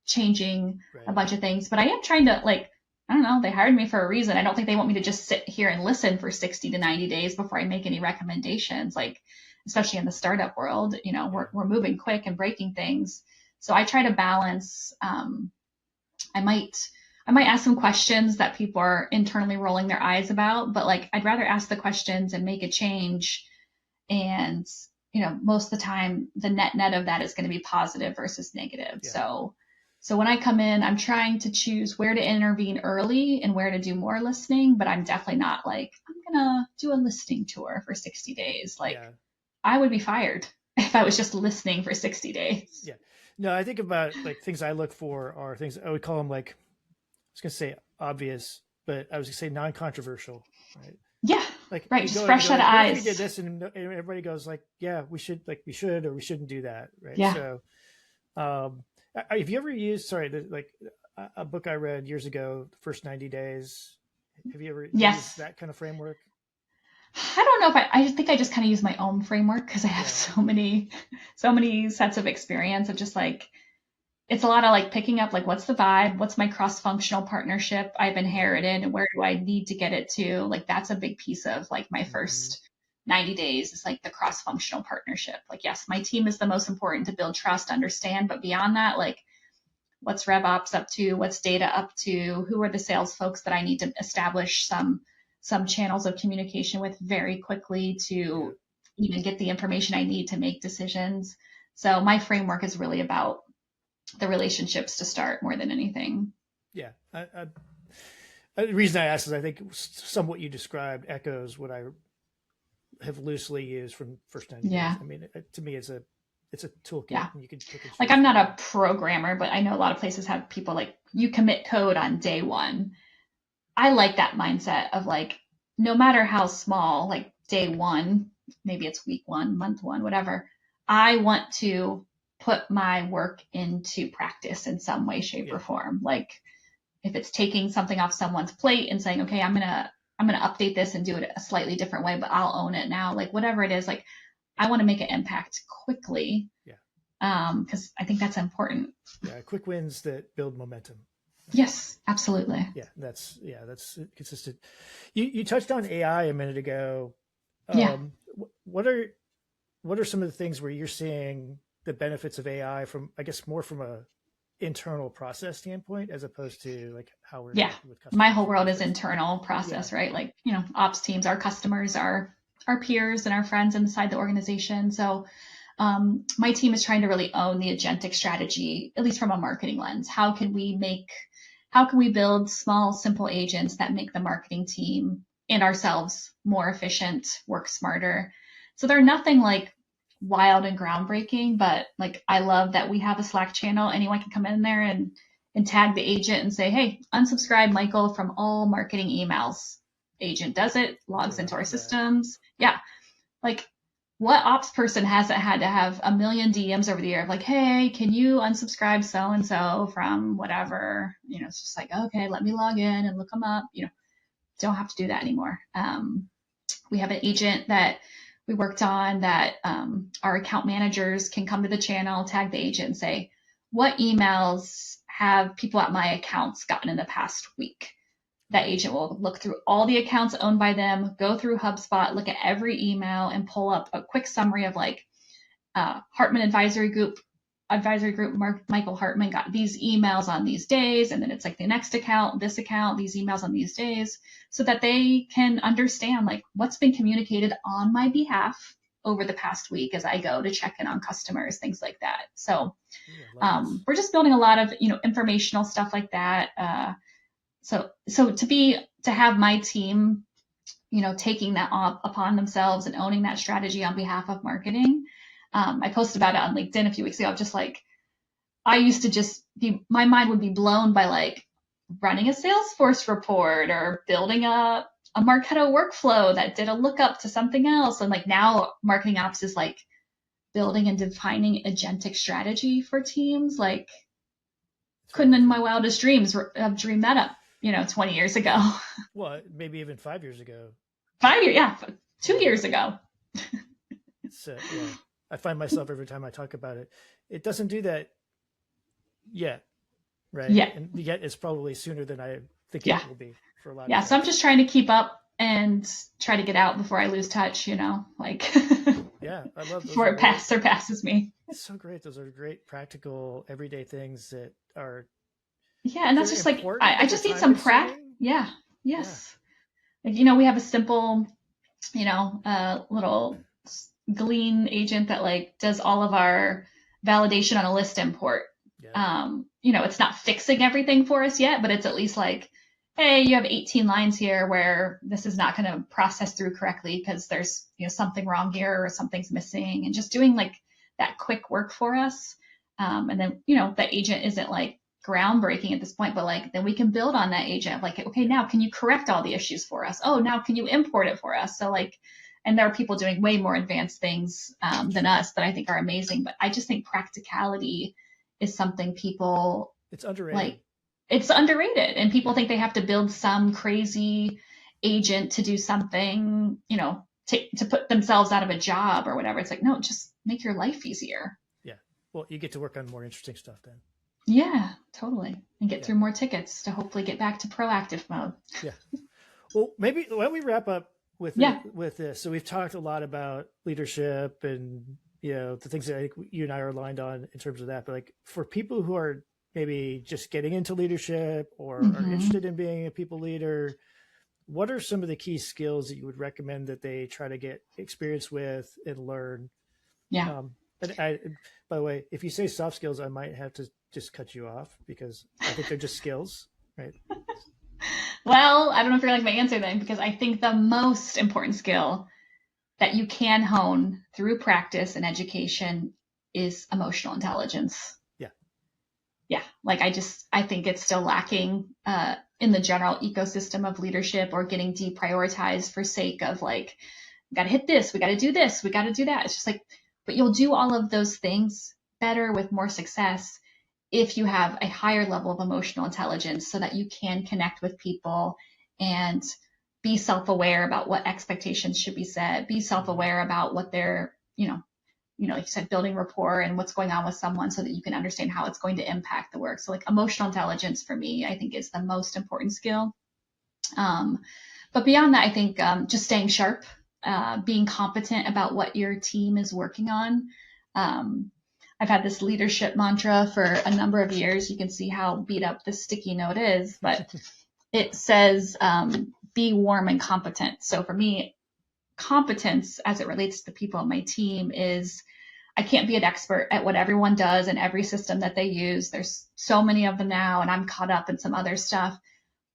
changing a bunch of things. But I am trying to like, I don't know, they hired me for a reason. I don't think they want me to just sit here and listen for 60 to 90 days before I make any recommendations. Like, especially in the startup world, we're moving quick and breaking things. So I try to balance. I might ask some questions that people are internally rolling their eyes about, but like I'd rather ask the questions and make a change. And most of the time, the net of that is going to be positive versus negative. Yeah. So when I come in, I'm trying to choose where to intervene early and where to do more listening. But I'm definitely not like I'm gonna do a listening tour for 60 days. Like. Yeah. I would be fired if I was just listening for 60 days. Yeah. No, I think about like things I look for are things I would call them like, I was going to say obvious, but I was going to say non-controversial, right? Yeah. Like, right. Just fresh set of eyes. We did this and everybody goes like, yeah, we should or we shouldn't do that. Right. Yeah. So, have you ever used, like a book I read years ago, The First 90 Days. Have you ever used that kind of framework? I don't know if I think I just kind of use my own framework because I have so many sets of experience of just like, it's a lot of like picking up like, what's the vibe? What's my cross-functional partnership I've inherited and where do I need to get it to? Like, that's a big piece of like my first 90 days is like the cross-functional partnership. Like, yes, my team is the most important to build trust, understand, but beyond that, like what's RevOps up to? What's data up to? Who are the sales folks that I need to establish some channels of communication with very quickly to even get the information I need to make decisions. So my framework is really about the relationships to start more than anything. Yeah. The reason I asked is I think some what you described echoes what I have loosely used from First 90 Days. I mean, to me, it's a toolkit. Yeah. And you can pick and choose. Like I'm not a programmer, but I know a lot of places have people like you commit code on day one. I like that mindset of like, no matter how small, like day one, maybe it's week one, month one, whatever, I want to put my work into practice in some way, shape, or form. Like if it's taking something off someone's plate and saying, okay, I'm gonna update this and do it a slightly different way, but I'll own it now. Like whatever it is, like I want to make an impact quickly. Yeah. Because I think that's important. Yeah, quick wins that build momentum. Yes, absolutely. Yeah, that's consistent. You touched on AI a minute ago. What are some of the things where you're seeing the benefits of AI from, I guess, more from a internal process standpoint as opposed to like how we're working with customers? My whole world is internal process, right? Like, ops teams, our customers, our peers and our friends inside the organization. So my team is trying to really own the agentic strategy, at least from a marketing lens. How can we build small, simple agents that make the marketing team and ourselves more efficient, work smarter? So they're nothing like wild and groundbreaking, but like I love that we have a Slack channel. Anyone can come in there and tag the agent and say, hey, unsubscribe Michael from all marketing emails. Agent does it, logs into our systems. Yeah. Like what ops person hasn't had to have a million DMs over the year of like, hey, can you unsubscribe so-and-so from whatever? It's just like, okay, let me log in and look them up. Don't have to do that anymore. We have an agent that we worked on that our account managers can come to the channel, tag the agent and say, what emails have people at my accounts gotten in the past week? That agent will look through all the accounts owned by them, go through HubSpot, look at every email and pull up a quick summary of like Hartmann Advisory Group, Michael Hartmann got these emails on these days. And then it's like the next account, this account, these emails on these days, so that they can understand like what's been communicated on my behalf over the past week as I go to check in on customers, things like that. So we're just building a lot of, informational stuff like that. So to have my team, taking that upon themselves and owning that strategy on behalf of marketing. I posted about it on LinkedIn a few weeks ago. Just like, I used to just my mind would be blown by like running a Salesforce report or building a Marketo workflow that did a lookup to something else. And like now marketing ops is like building and defining agentic strategy for teams. Like couldn't in my wildest dreams have dreamed that up, 20 years ago. Well, maybe even 5 years ago. 5 years, yeah, 2 years ago. So yeah, I find myself every time I talk about it, it doesn't do that yet, right? Yeah. And yet it's probably sooner than I think it will be for a lot of Yeah, so I'm just trying to keep up and try to get out before I lose touch, like yeah, I love those before it surpasses me. It's so great. Those are great practical everyday things that are and that's just like I just need some practice. Yeah. Yes. Yeah. Like, we have a simple, little Glean agent that like does all of our validation on a list import. Yeah. It's not fixing everything for us yet, but it's at least like, hey, you have 18 lines here where this is not going to process through correctly because there's something wrong here or something's missing, and just doing like that quick work for us. And then the agent isn't like groundbreaking at this point, but like then we can build on that agent. Like, okay, now can you correct all the issues for us? Oh, now can you import it for us? So like, and there are people doing way more advanced things than us that I think are amazing. But I just think practicality is something people it's underrated. Like, it's underrated, and people think they have to build some crazy agent to do something, to put themselves out of a job or whatever. It's like, no, just make your life easier. Yeah. Well, you get to work on more interesting stuff then. Yeah, totally. And get through more tickets to hopefully get back to proactive mode. Yeah. Well, maybe why don't we wrap up with this? So we've talked a lot about leadership and, the things that I think you and I are aligned on in terms of that. But like for people who are maybe just getting into leadership or are interested in being a people leader, what are some of the key skills that you would recommend that they try to get experience with and learn? Yeah. And by the way, if you say soft skills, I might have to just cut you off because I think they're just skills, right? Well, I don't know if you're like my answer then, because I think the most important skill that you can hone through practice and education is emotional intelligence. Yeah. Like I think it's still lacking in the general ecosystem of leadership, or getting deprioritized for sake of like, we got to hit this, we got to do this, we got to do that. It's just like, but you'll do all of those things better with more success if you have a higher level of emotional intelligence, so that you can connect with people and be self-aware about what expectations should be set, be self-aware about what they're, like you said, building rapport and what's going on with someone so that you can understand how it's going to impact the work. So like emotional intelligence for me, I think is the most important skill. But beyond that, I think just staying sharp, being competent about what your team is working on. I've had this leadership mantra for a number of years. You can see how beat up this sticky note is, but it says, be warm and competent. So for me, competence as it relates to the people on my team is, I can't be an expert at what everyone does and every system that they use. There's so many of them now, and I'm caught up in some other stuff,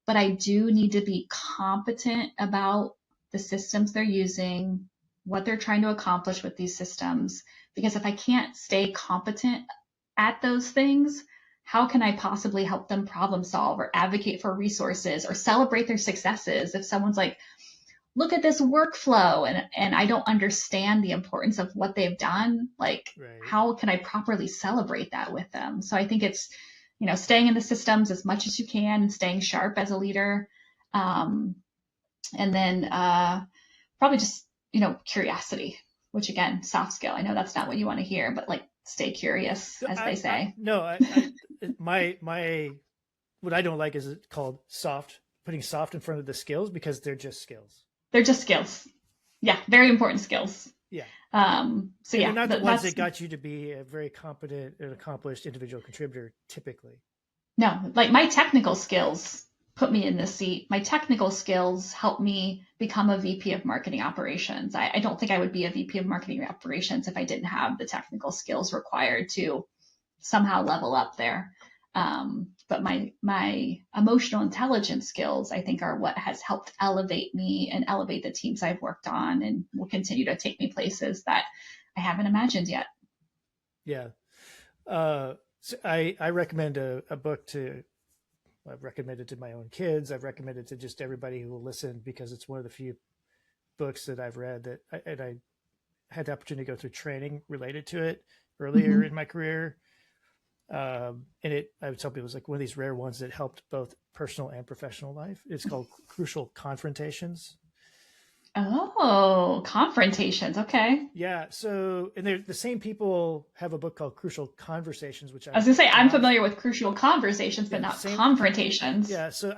but I do need to be competent about the systems they're using, what they're trying to accomplish with these systems. Because if I can't stay competent at those things, how can I possibly help them problem solve or advocate for resources or celebrate their successes? If someone's like, look at this workflow, and I don't understand the importance of what they've done. Like, Right. how can I properly celebrate that with them? So I think it's, staying in the systems as much as you can and staying sharp as a leader. And then probably just, curiosity, which again, soft skill. I know that's not what you want to hear, but like, stay curious, as they say. My what I don't like is it called soft, putting soft in front of the skills, because they're just skills. They're just skills. Yeah, very important skills. Yeah. So yeah, they're not the ones that got you to be a very competent and accomplished individual contributor, typically. No, like my technical skills put me in this seat. My technical skills helped me become a VP of marketing operations. I don't think I would be a VP of marketing operations if I didn't have the technical skills required to somehow level up there. But my emotional intelligence skills, I think, are what has helped elevate me and elevate the teams I've worked on, and will continue to take me places that I haven't imagined yet. Yeah. So I recommend a book I've recommended to my own kids. I've recommended to just everybody who will listen, because it's one of the few books that I've read that I had the opportunity to go through training related to it earlier in my career. And I would tell people, it's like one of these rare ones that helped both personal and professional life. It's called Crucial Confrontations. Oh, confrontations. Okay. Yeah. So, and the same people have a book called Crucial Conversations, which I was gonna say, I'm familiar with Crucial Conversations, but not confrontations. Yeah. So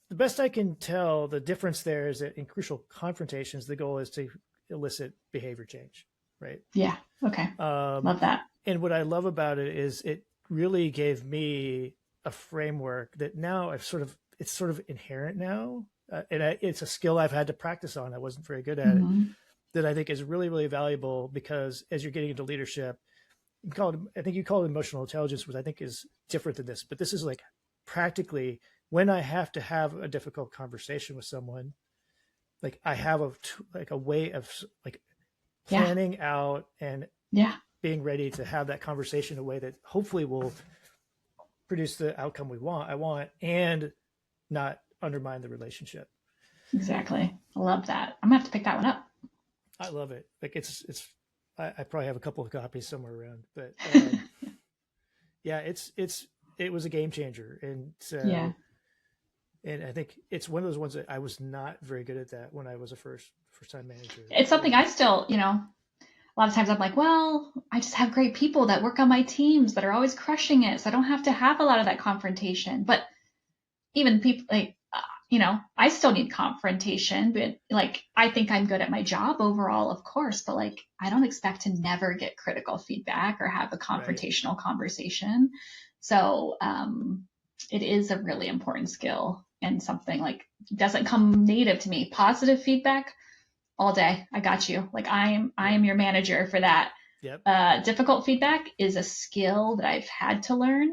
the best I can tell, the difference there is that in Crucial Confrontations, the goal is to elicit behavior change. Right. Yeah. Okay. Love that. And what I love about it is it really gave me a framework that now it's sort of inherent now. It's a skill I've had to practice on. I wasn't very good at it, that I think is really, really valuable, because as you're getting into leadership, I think you call it emotional intelligence, which I think is different than this, but this is like practically when I have to have a difficult conversation with someone, like I have a way of like planning out and being ready to have that conversation in a way that hopefully will produce the outcome I want, and not undermine the relationship. Exactly. I love that. I'm gonna have to pick that one up. I love it. Like I probably have a couple of copies somewhere around, but yeah, it was a game changer. And so, and I think it's one of those ones that I was not very good at that when I was a first time manager. It's something I still, a lot of times I'm like, well, I just have great people that work on my teams that are always crushing it, so I don't have to have a lot of that confrontation. But even people like, I still need confrontation, but like, I think I'm good at my job overall, of course, but like, I don't expect to never get critical feedback or have a confrontational conversation. So it is a really important skill, and something like doesn't come native to me. Positive feedback all day. I got you. Like I am your manager for that. Yep. Difficult feedback is a skill that I've had to learn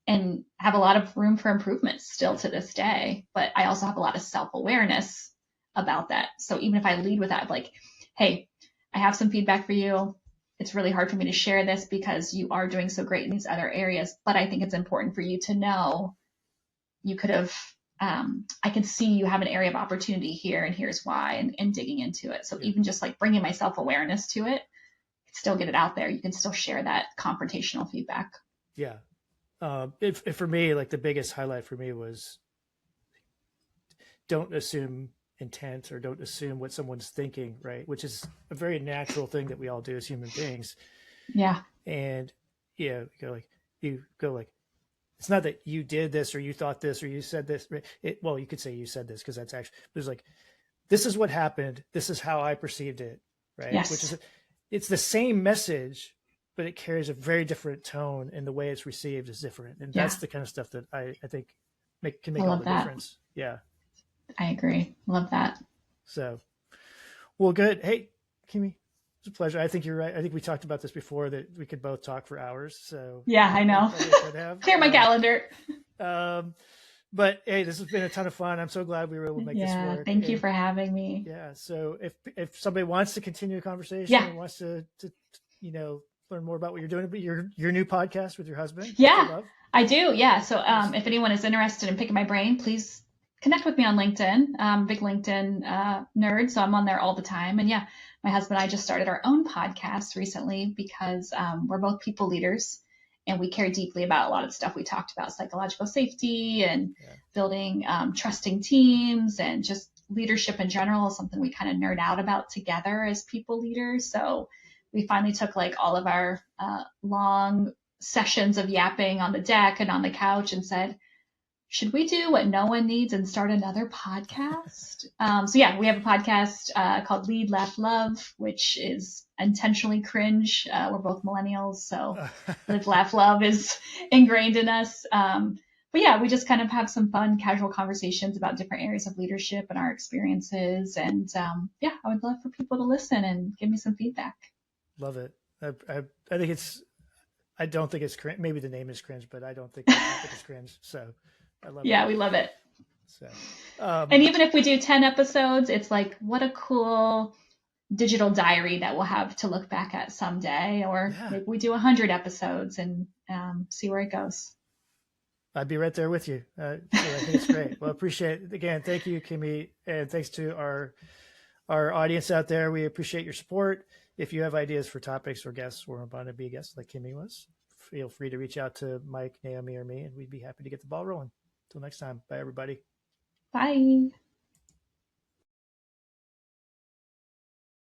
and have a lot of room for improvement still to this day. But I also have a lot of self-awareness about that. So even if I lead with that, like, hey, I have some feedback for you. It's really hard for me to share this because you are doing so great in these other areas, but I think it's important for you to know you could have, I can see you have an area of opportunity here, and here's why, and digging into it. So even just like bringing my self-awareness to it, still get it out there. You can still share that confrontational feedback. Yeah. If for me, like the biggest highlight for me was don't assume intent, or don't assume what someone's thinking, right? Which is a very natural thing that we all do as human beings. Yeah. And you go like, it's not that you did this or you thought this or you said this. Well, you could say you said this because that's actually, there's like, this is what happened. This is how I perceived it. Right. Yes. Which is, it's the same message, but it carries a very different tone, and the way it's received is different. And that's the kind of stuff that I think can make all the difference. Yeah. I agree. Love that. So, well, good. Hey, Kimi, it's a pleasure. I think you're right. I think we talked about this before, that we could both talk for hours. So yeah, I know. Clear my calendar. But hey, this has been a ton of fun. I'm so glad we were able to make this work. Thank you for having me. Yeah. So if somebody wants to continue the conversation, and wants to learn more about what you're doing, but your new podcast with your husband. Yeah, I do. Yeah. So if anyone is interested in picking my brain, please connect with me on LinkedIn. I'm a big LinkedIn nerd, so I'm on there all the time. And yeah, my husband and I just started our own podcast recently because we're both people leaders and we care deeply about a lot of stuff we talked about, psychological safety and building trusting teams, and just leadership in general is something we kind of nerd out about together as people leaders. So we finally took like all of our long sessions of yapping on the deck and on the couch and said, should we do what no one needs and start another podcast? So yeah, we have a podcast called Lead, Laugh, Love, which is intentionally cringe. We're both millennials, so Live, Laugh, Love is ingrained in us. But yeah, we just kind of have some fun, casual conversations about different areas of leadership and our experiences. And yeah, I would love for people to listen and give me some feedback. Love it. I think it's, I don't think it's cringe. Maybe the name is cringe, but I don't think the topic is cringe. So I love it. Yeah, we love it. So, and even if we do 10 episodes, it's like, what a cool digital diary that we'll have to look back at someday. Or maybe we do 100 episodes and see where it goes. I'd be right there with you. So I think it's great. Well, appreciate it. Again, thank you, Kimi. And thanks to our audience out there. We appreciate your support. If you have ideas for topics or guests or want to be a guest like Kimi was, feel free to reach out to Mike, Naomi, or me, and we'd be happy to get the ball rolling. Until next time. Bye, everybody. Bye.